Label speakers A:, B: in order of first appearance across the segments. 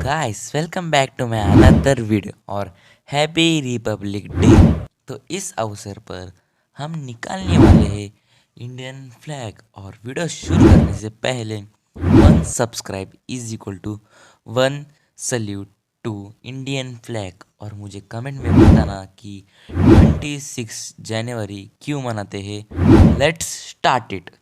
A: Guys welcome back to my another video और happy republic day. तो इस अवसर पर हम निकालने वाले हैं इंडियन फ्लैग। और वीडियो शुरू करने से पहले 1 subscribe is equal to 1 salute to Indian flag. और मुझे कमेंट में बताना कि 26 जनवरी क्यों मनाते हैं। Let's start it.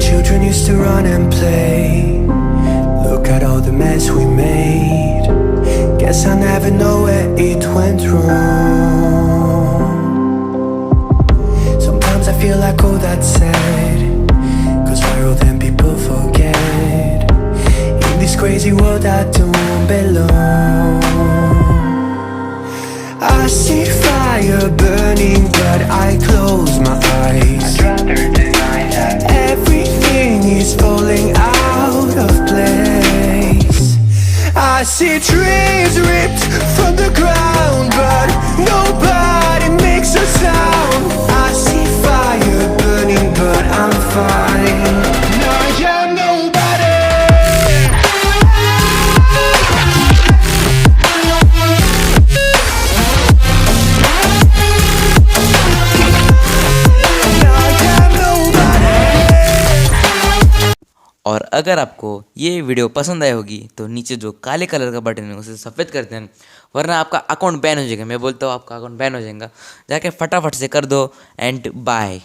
B: Children used to run and play. Look at all the mess we made. Guess I never know where it went wrong. Sometimes I feel like all that's sad, 'cause viral then people forget. In this crazy world I don't belong. I see fire burning but I close my eyes.
C: I'd rather deny that.
B: Everything is falling out of place. I see trees ripped from the ground, but nobody makes a sound. I see fire burning, but I'm fine. I am nobody.
A: और अगर आपको ये video पसंद आई होगी तो नीचे जो काले कलर का बटन है उसे सफ़ेद कर देना, वरना आपका अकाउंट बैन हो जाएगा। मैं बोलता हूँ आपका अकाउंट बैन हो जाएगा। जाके फटाफट से कर दो एंड बाय।